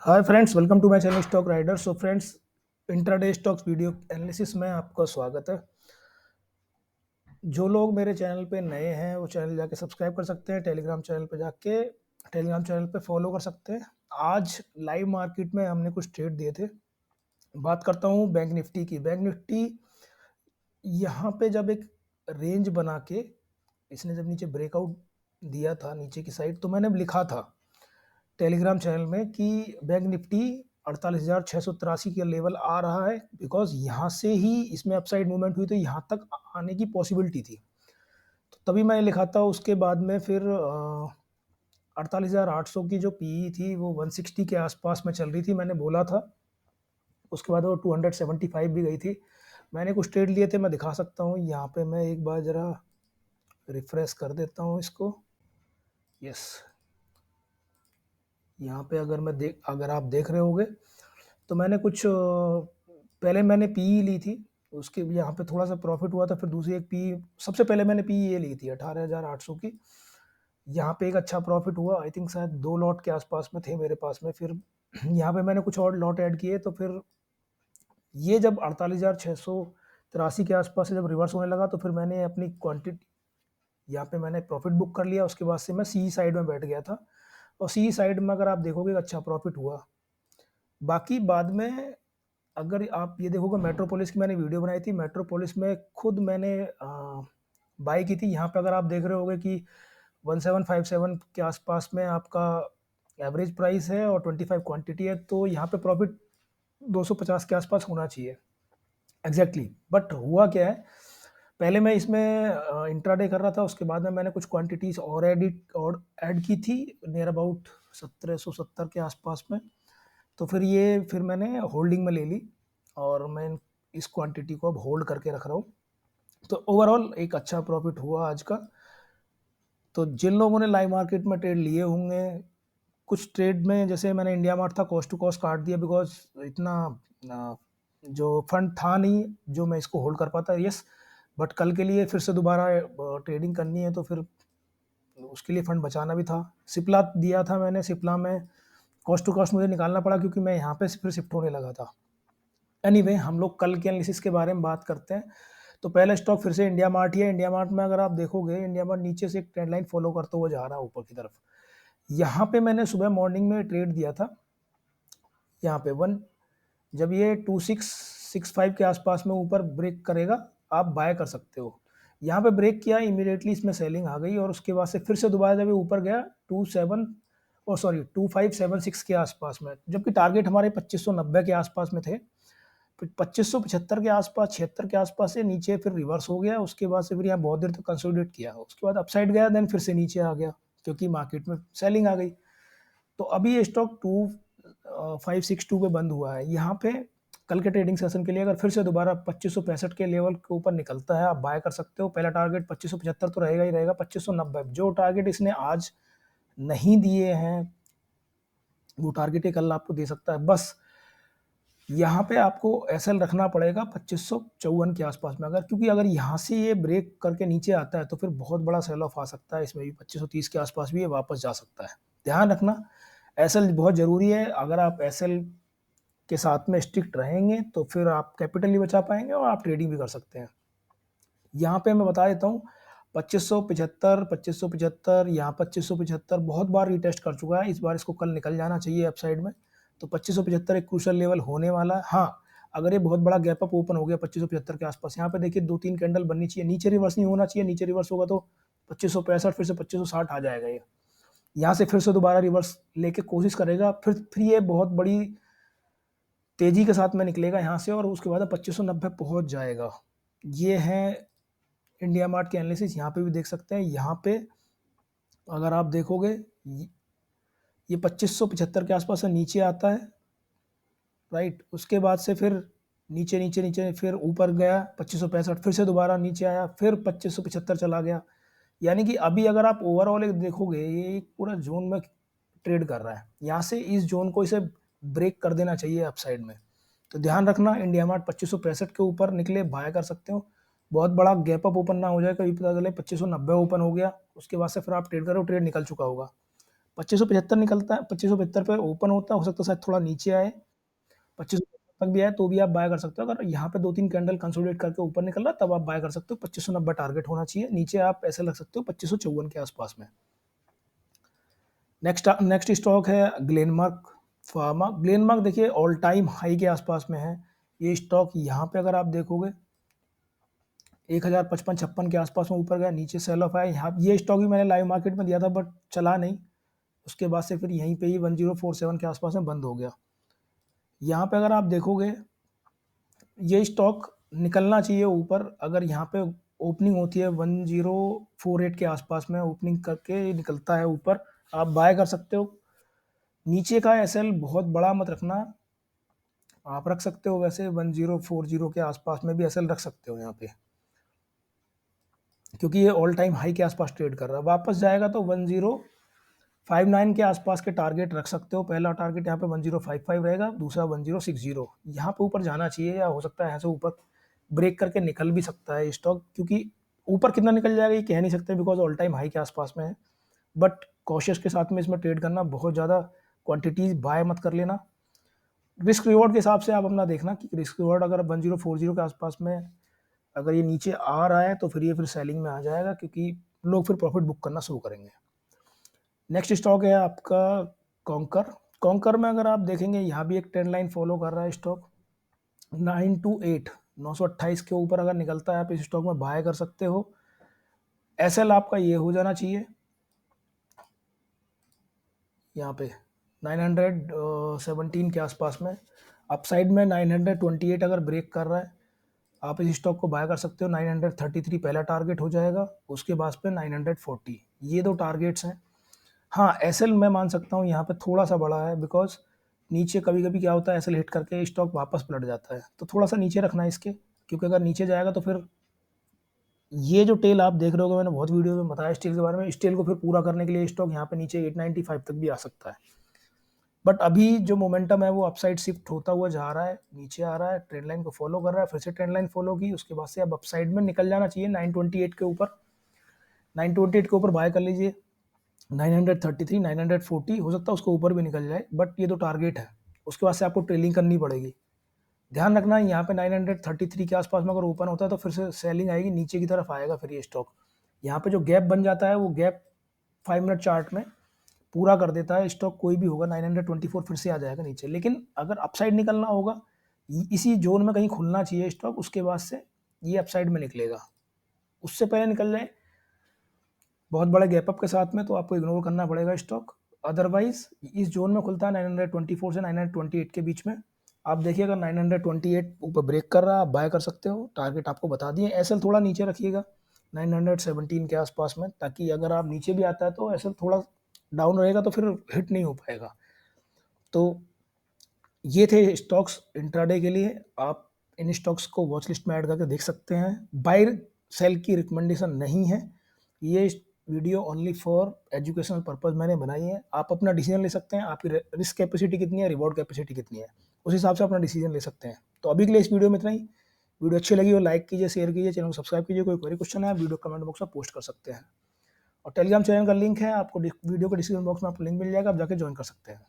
Hi friends, welcome to my channel stock rider. So friends, intraday stocks video analysis में आपका स्वागत है। जो लोग मेरे चैनल पे नए हैं वो चैनल जाके सब्सक्राइब कर सकते हैं। टेलीग्राम चैनल पे फॉलो कर सकते हैं। आज लाइव मार्केट में हमने कुछ ट्रेड दिए थे। बात करता हूँ बैंक निफ्टी की। बैंक निफ्टी यहाँ पे जब एक रेंज बना के इसने जब नीचे ब्रेकआउट दिया था नीचे की साइड, तो मैंने लिखा था टेलीग्राम चैनल में कि बैंक निफ्टी 48,683 के लेवल आ रहा है, बिकॉज यहाँ से ही इसमें अपसाइड मूवमेंट हुई तो यहाँ तक आने की पॉसिबिलिटी थी। तो तभी मैं लिखा था। उसके बाद में फिर 48,800 की जो पीई थी वो 160 के आसपास में चल रही थी, मैंने बोला था। उसके बाद वो 275 भी गई थी। मैंने कुछ ट्रेड लिए थे, मैं दिखा सकता हूँ यहाँ पे। मैं एक बार ज़रा रिफ्रेश कर देता हूँ इसको। यस, यहाँ पे अगर आप देख रहे होगे तो मैंने कुछ पहले मैंने पीई ली थी। उसके यहाँ पे थोड़ा सा प्रॉफिट हुआ था। फिर दूसरी एक पी सबसे पहले मैंने पीई ये ली थी 18,800 की। यहाँ पे एक अच्छा प्रॉफिट हुआ। आई थिंक शायद 2 लॉट के आसपास में थे मेरे पास में। फिर यहाँ पे मैंने कुछ और लॉट ऐड किए, तो फिर ये जब 48,683 के आसपास से जब रिवर्स होने लगा तो फिर मैंने अपनी क्वांटिटी यहाँ पे मैंने प्रॉफिट बुक कर लिया। उसके बाद से मैं सी साइड में बैठ गया था, और सी साइड में अगर आप देखोगे अच्छा प्रॉफिट हुआ। बाकी बाद में अगर आप ये देखोगे, मेट्रोपोलिस की मैंने वीडियो बनाई थी। मेट्रोपोलिस में खुद मैंने बाई की थी। यहाँ पे अगर आप देख रहे होगे कि 1757 के आसपास में आपका एवरेज प्राइस है और 25 क्वांटिटी है, तो यहाँ पे प्रॉफिट 250 के आसपास होना चाहिए एग्जैक्टली। बट हुआ क्या है, पहले मैं इसमें इंट्राडे कर रहा था। उसके बाद में मैंने कुछ क्वांटिटीज और ऐड की थी, नियर अबाउट 1770 के आसपास में। तो फिर मैंने होल्डिंग में ले ली, और मैं इस क्वांटिटी को अब होल्ड करके रख रहा हूँ। तो ओवरऑल एक अच्छा प्रॉफिट हुआ आज का। तो जिन लोगों ने लाइव मार्केट में ट्रेड लिए होंगे, कुछ ट्रेड में जैसे मैंने इंडिया मार्ट था, कॉस्ट टू कॉस्ट काट दिया, बिकॉज इतना जो फंड था नहीं जो मैं इसको होल्ड कर पाता। यस, बट कल के लिए फिर से दोबारा ट्रेडिंग करनी है, तो फिर उसके लिए फंड बचाना भी था। सिप्ला दिया था मैंने। सिप्ला में कॉस्ट टू कॉस्ट मुझे निकालना पड़ा, क्योंकि मैं यहाँ पे फिर शिफ्ट होने लगा था। एनीवे, हम लोग कल के एनालिसिस के बारे में बात करते हैं। तो पहला स्टॉक फिर से इंडिया मार्ट ही है। इंडिया मार्ट में अगर आप देखोगे, इंडिया मार्ट नीचे से एक ट्रेंड लाइन फॉलो करते हुए जा रहा है ऊपर की तरफ। यहाँ पे मैंने सुबह मॉर्निंग में ट्रेड दिया था। यहाँ पे जब ये 2665 के आसपास में ऊपर ब्रेक करेगा, आप बाय कर सकते हो। यहाँ पे ब्रेक किया, इमीडिएटली इसमें सेलिंग आ गई, और उसके बाद से फिर से दोबारा जब ये ऊपर गया 2576 के आसपास में, जबकि टारगेट हमारे 2590 के आसपास में थे। फिर 2575 के आसपास, 76 के आसपास से नीचे फिर रिवर्स हो गया। उसके बाद से फिर यहाँ बहुत देर तक कंसोलिडेट किया। उसके बाद अपसाइड गया, देन फिर से नीचे आ गया, क्योंकि मार्केट में सेलिंग आ गई। तो अभी ये स्टॉक 2562 पे बंद हुआ है। यहाँ पे कल के ट्रेडिंग सेशन के लिए अगर फिर से दोबारा 2565 के लेवल के ऊपर निकलता है, आप बाय कर सकते हो। पहला टारगेट 2575 तो रहेगा ही रहेगा। 2590 जो टारगेट इसने आज नहीं दिए हैं, वो टारगेट ये कल आपको दे सकता है। बस यहाँ पे आपको एसएल रखना पड़ेगा 2554 के आसपास में, क्योंकि अगर यहाँ से ये ब्रेक करके नीचे आता है तो फिर बहुत बड़ा सेल ऑफ आ सकता है। इसमें भी 2530 के आसपास भी ये वापस जा सकता है। ध्यान रखना, एसएल बहुत ज़रूरी है। अगर आप एसएल के साथ में स्ट्रिक्ट रहेंगे तो फिर आप कैपिटल भी बचा पाएंगे और आप ट्रेडिंग भी कर सकते हैं। यहाँ पे मैं बता देता हूँ, 2575, यहाँ 2575 बहुत बार रिटेस्ट कर चुका है। इस बार इसको कल निकल जाना चाहिए अपसाइड में। तो 2575 एक क्रूशल लेवल होने वाला है। हाँ, अगर ये बहुत बड़ा गैप अप ओपन हो गया 2575 के आसपास, यहाँ पे देखिए 2-3 कैंडल बननी चाहिए। नीचे रिवर्स नहीं होना चाहिए। नीचे रिवर्स होगा तो 2565 फिर से 2560 आ जाएगा। ये यहाँ से फिर से दोबारा रिवर्स लेके कोशिश करेगा। फिर ये बहुत बड़ी तेजी के साथ में निकलेगा यहाँ से, और उसके बाद 2590 पहुँच जाएगा। ये है इंडिया मार्ट के एनालिसिस। यहाँ पे भी देख सकते हैं। यहाँ पे अगर आप देखोगे, ये 2575 के आसपास से नीचे आता है, राइट। उसके बाद से फिर नीचे नीचे नीचे फिर ऊपर गया 2565, फिर से दोबारा नीचे आया, फिर 2575 चला गया। यानी कि अभी अगर आप ओवरऑल देखोगे, ये एक पूरा जोन में ट्रेड कर रहा है। यहाँ से इस जोन को इसे ब्रेक कर देना चाहिए अपसाइड में। तो ध्यान रखना, इंडिया मार्ट 2565 के ऊपर निकले बाय कर सकते हो। बहुत बड़ा गैप अप ओपन ना हो जाए, कभी पता चले 2590 ओपन हो गया, उसके बाद से फिर आप ट्रेड करो, ट्रेड निकल चुका होगा। 2575 निकलता है, 2575 पे ओपन होता है, हो सकता है शायद थोड़ा नीचे आए, 2590 तक भी आए तो भी आप बाय कर सकते हो। अगर यहाँ पे 2-3 कैंडल कंसोलिडेट करके ऊपर निकल रहा है तब आप बाय कर सकते हो, 2590 टारगेट होना चाहिए। नीचे आप ऐसे लग सकते हो 2554 के आसपास में। नेक्स्ट स्टॉक है ग्लेनमार्क फार्मा। ग्लेनमार्क देखिए ऑल टाइम हाई के आसपास में है। ये स्टॉक यहाँ पे अगर आप देखोगे 1055-56 के आसपास में ऊपर गया, नीचे सेल ऑफ आया। यहाँ ये स्टॉक भी मैंने लाइव मार्केट में दिया था बट चला नहीं, उसके बाद से फिर यहीं पे ही 1047 के आसपास में बंद हो गया। यहाँ पे अगर आप देखोगे ये स्टॉक निकलना चाहिए ऊपर। अगर यहाँ पे ओपनिंग होती है 1048 के आसपास में, ओपनिंग करके निकलता है ऊपर, आप बाय कर सकते हो। नीचे का एसएल बहुत बड़ा मत रखना, आप रख सकते हो वैसे 1040 के आसपास में भी एसएल रख सकते हो यहाँ पे, क्योंकि ये ऑल टाइम हाई के आसपास ट्रेड कर रहा है। वापस जाएगा तो 1059 के आसपास के टारगेट रख सकते हो। पहला टारगेट यहाँ पे 1055 रहेगा, दूसरा 1060। यहाँ पे ऊपर जाना चाहिए, या हो सकता है यहाँ से ऊपर ब्रेक करके निकल भी सकता है स्टॉक, क्योंकि ऊपर कितना निकल जाएगा ये कह नहीं सकते बिकॉज ऑल टाइम हाई के आसपास में है। बट कॉशियस के साथ में इसमें ट्रेड करना, बहुत ज़्यादा क्वांटिटीज बाय मत कर लेना। रिस्क रिवॉर्ड के हिसाब से आप अपना देखना कि रिस्क रिवॉर्ड अगर 1040 के आसपास में अगर ये नीचे आ रहा है तो फिर ये फिर सेलिंग में आ जाएगा, क्योंकि लोग फिर प्रॉफिट बुक करना शुरू करेंगे। नेक्स्ट स्टॉक है आपका कॉन्कर। कॉन्कर में अगर आप देखेंगे यहाँ भी एक ट्रेंड लाइन फॉलो कर रहा है स्टॉक। 928 928 के ऊपर अगर निकलता है आप इस स्टॉक में बाय कर सकते हो। एसएल आपका ये हो जाना चाहिए यहाँ पे 917 के आसपास में। अपसाइड में 928 अगर ब्रेक कर रहा है आप इस स्टॉक को बाय कर सकते हो। 933 पहला टारगेट हो जाएगा, उसके बाद पे 940, ये दो टारगेट्स हैं। हाँ एसएल मैं मान सकता हूँ यहाँ पे थोड़ा सा बड़ा है, बिकॉज नीचे कभी कभी क्या होता है एसएल हिट करके स्टॉक वापस पलट जाता है, तो थोड़ा सा नीचे रखना है इसके, क्योंकि अगर नीचे जाएगा तो फिर ये जो टेल आप देख रहे हो, मैंने बहुत वीडियो में बताया स्टील के बारे में, स्टील को फिर पूरा करने के लिए स्टॉक यहाँ पे नीचे 895 तक भी आ सकता है। बट अभी जो मोमेंटम है वो अपसाइड शिफ्ट होता हुआ जा रहा है, नीचे आ रहा है, ट्रेंड लाइन को फॉलो कर रहा है, फिर से ट्रेंड लाइन फॉलो की, उसके बाद से अब अपसाइड में निकल जाना चाहिए 928 के ऊपर। 928 के ऊपर बाय कर लीजिए। 933 940 हो सकता है उसको ऊपर भी निकल जाए, बट ये तो टारगेट है, उसके बाद से आपको ट्रेलिंग करनी पड़ेगी। ध्यान रखना यहाँ पे 933 के आसपास में अगर ओपन होता है तो फिर से सेलिंग आएगी, नीचे की तरफ आएगा फिर ये स्टॉक। यहाँ पे जो गैप बन जाता है वो गैप 5 मिनट चार्ट में पूरा कर देता है स्टॉक, कोई भी होगा 924 फिर से आ जाएगा नीचे। लेकिन अगर अपसाइड निकलना होगा इसी जोन में कहीं खुलना चाहिए स्टॉक, उसके बाद से ये अपसाइड में निकलेगा। उससे पहले निकल जाए बहुत बड़े गैप अप के साथ में तो आपको इग्नोर करना पड़ेगा स्टॉक। अदरवाइज इस जोन में खुलता है 924 से 928 के बीच में। आप देखिए अगर 928 ऊपर ब्रेक कर रहा है आप बाय कर सकते हो, टारगेट आपको बता दिए। एसएल थोड़ा नीचे रखिएगा 917 के आसपास में, ताकि अगर आप नीचे भी आता है तो एसएल थोड़ा डाउन रहेगा तो फिर हिट नहीं हो पाएगा। तो ये थे स्टॉक्स इंट्राडे के लिए, आप इन स्टॉक्स को वॉच लिस्ट में ऐड करके देख सकते हैं। बाय सेल की रिकमेंडेशन नहीं है, ये video only for educational purpose मैंने बनाई है। आप अपना डिसीजन ले सकते हैं, आपकी रिस्क कैपेसिटी कितनी है, रिवॉर्ड कैपेसिटी कितनी है, उस हिसाब से अपना डिसीजन ले सकते हैं। तो अभी के लिए इस वीडियो में इतना ही। वीडियो अच्छी लगी हो लाइक कीजिए, शेयर कीजिए, चैनल को सब्सक्राइब कीजिए। कोई क्वेरी क्वेश्चन है वीडियो कमेंट बॉक्स में पोस्ट कर सकते हैं। और टेलीग्राम चैनल का लिंक है आपको वीडियो के डिस्क्रिप्शन बॉक्स में आपको लिंक मिल जाएगा, आप जाके ज्वाइन कर सकते हैं।